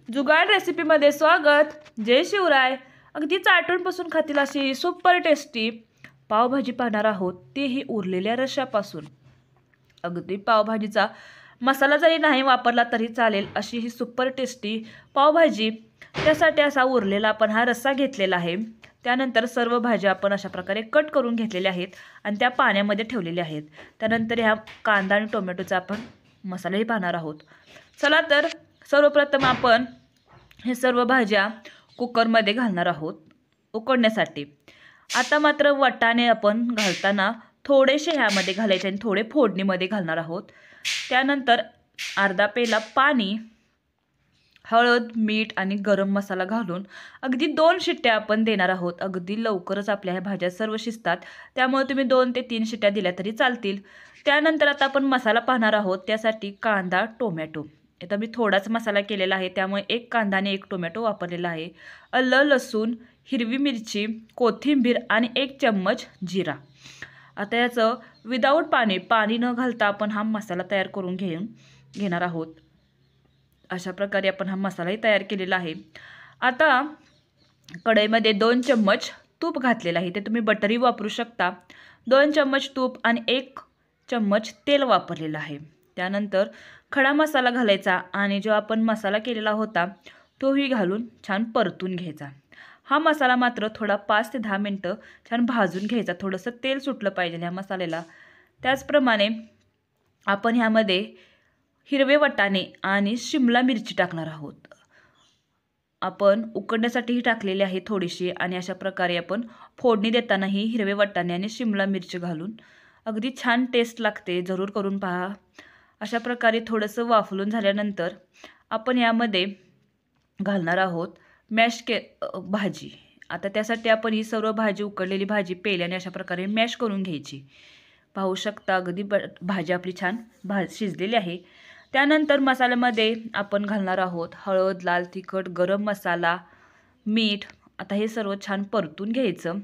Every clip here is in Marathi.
जुगाड रेसिपीमध्ये स्वागत. जय शिवराय. अगदी चाटूनपासून खातील अशी सुपर टेस्टी पावभाजी पाहणार आहोत, तीही उरलेल्या रश्श्यापासून. अगदी पावभाजीचा मसाला जरी नाही वापरला तरी चालेल अशी ही सुपर टेस्टी पावभाजी. त्यासाठी असा उरलेला आपण हा रस्सा घेतलेला आहे. त्यानंतर सर्व भाज्या आपण अशा प्रकारे कट करून घेतलेल्या आहेत आणि त्या पाण्यामध्ये ठेवलेल्या आहेत. त्यानंतर ह्या कांदा आणि टोमॅटोचा आपण मसालाही पाहणार आहोत. चला तर सर्वप्रथम आपण हे सर्व भाज्या कुकरमध्ये घालणार आहोत उकडण्यासाठी. आता मात्र वाटाणे आपण घालताना थोडेसे ह्यामध्ये घालायचे आणि थोडे फोडणीमध्ये घालणार आहोत. त्यानंतर अर्धा पेला पाणी, हळद, मीठ आणि गरम मसाला घालून अगदी 2 शिट्ट्या आपण देणार आहोत. अगदी लवकरच आपल्या ह्या भाज्या सर्व शिजतात, त्यामुळे तुम्ही 2 ते 3 शिट्ट्या दिल्या तरी चालतील. त्यानंतर आता आपण मसाला पाहणार आहोत. त्यासाठी कांदा, टोमॅटो, आता मी थोडाच मसाला केलेला आहे त्यामुळे 1 कांदा आणि 1 टोमॅटो वापरलेला आहे. आलं, लसूण, हिरवी मिरची, कोथिंबीर आणि 1 चम्मच जिरा. आता याचं विदाऊट पाणी न घालता आपण हा मसाला तयार करून घेणार आहोत. अशा प्रकारे आपण हा मसालाही तयार केलेला आहे. आता कढईमध्ये 2 चम्मच तूप घातलेलं आहे. ते तुम्ही बटरही वापरू शकता. 2 चम्मच तूप आणि 1 चम्मच तेल वापरलेलं आहे. त्यानंतर खडा मसाला घालायचा आणि जो आपण मसाला केलेला होता तोही घालून छान परतून घ्यायचा. हा मसाला मात्र थोडा 5 ते 10 मिनटं छान भाजून घ्यायचा. थोडंसं तेल सुटलं पाहिजे ह्या मसाल्याला. त्याचप्रमाणे आपण ह्यामध्ये हिरवे वाटाणे आणि शिमला मिरची टाकणार आहोत. आपण उकडण्यासाठीही टाकलेली आहे थोडीशी आणि अशा प्रकारे आपण फोडणी देतानाही हिरवे वाटाणे आणि शिमला मिरची घालून अगदी छान टेस्ट लागते. जरूर करून पहा. अशा प्रकारे थोडंसं वाफलून झाल्यानंतर आपण यामध्ये घालणार आहोत भाजी. आता त्यासाठी आपण ही सर्व भाजी, उकडलेली भाजी पेल्याने अशा प्रकारे मॅश करून घ्यायची. पाहू शकता अगदी भाजी आपली छान शिजलेली आहे. त्यानंतर मसाल्यामध्ये आपण घालणार आहोत हळद, लाल तिखट, गरम मसाला, मीठ. आता हे सर्व छान परतून घ्यायचं.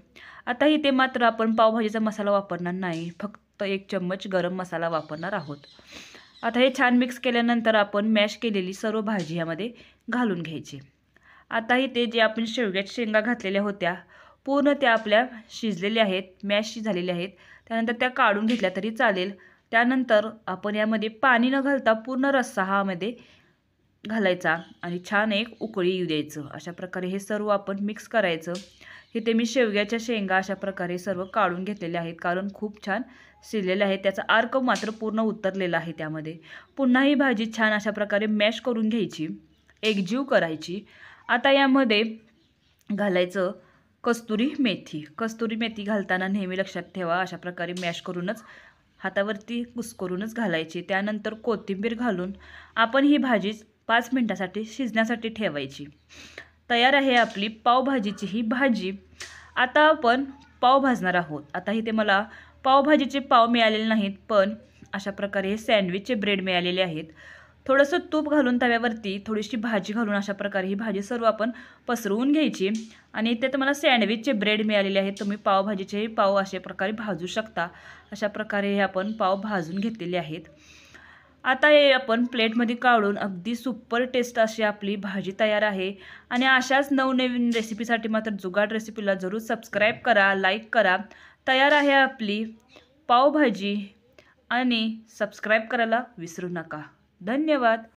आता इथे मात्र आपण पावभाजीचा मसाला वापरणार नाही, फक्त 1 चम्मच गरम मसाला वापरणार आहोत. आता हे छान मिक्स केल्यानंतर आपण मॅश केलेली सर्व भाजी यामध्ये घालून घ्यायची. आता इथे जे आपण शेवग्याच्या शेंगा घातलेल्या होत्या पूर्ण त्या आपल्या शिजलेल्या आहेत, मॅश झालेल्या आहेत. त्यानंतर त्या काढून घेतल्या तरी चालेल. त्यानंतर आपण यामध्ये पाणी न घालता पूर्ण रस्सा ह्यामध्ये घालायचा आणि छान एक उकळी येऊ द्यायचं. अशा प्रकारे हे सर्व आपण मिक्स करायचं. इथे मी शेवग्याच्या शेंगा अशा प्रकारे सर्व काढून घेतलेल्या आहेत कारण खूप छान शिजलेल्या आहेत. त्याचा अर्क मात्र पूर्ण उतरलेला आहे त्यामध्ये. पुन्हा ही भाजी छान अशा प्रकारे मॅश करून घ्यायची, एकजीव करायची. आता यामध्ये घालायचं कस्तुरी मेथी. कस्तुरी मेथी घालताना नेहमी लक्षात ठेवा अशा प्रकारे मॅश करूनच, हातावरती कुस्करूनच घालायची. त्यानंतर कोथिंबीर घालून आपण ही भाजी 5 मिनिटासाठी शिजण्यासाठी ठेवायची. तयार आहे आपली पावभाजीची ही भाजी. आता आपण पाव भाजणार आहोत. आता इथे मला पावभाजीचे पाव मिळालेले नाहीत, पण अशा प्रकारे हे सँडविचचे ब्रेड मिळालेले आहेत. थोडंसं तूप घालून तव्यावरती थोडीशी भाजी घालून अशा प्रकारे ही भाजी सर्व आपण पसरवून घ्यायची. आणि इथे तुम्हाला सँडविचचे ब्रेड मिळालेले आहेत. तुम्ही पावभाजीचेही पाव अशा प्रकारे भाजू शकता. अशा प्रकारे हे आपण पाव भाजून घेतलेले आहेत. आता हे आपण प्लेटमध्ये काढून अगदी सुपर टेस्ट अशी आपली भाजी तयार आहे. आणि अशाच नवनवीन रेसिपीसाठी मात्र जुगाड रेसिपीला जरूर सबस्क्राईब करा, लाईक करा. तयार आहे आपली पावभाजी आणि सबस्क्राईब करायला विसरू नका. धन्यवाद.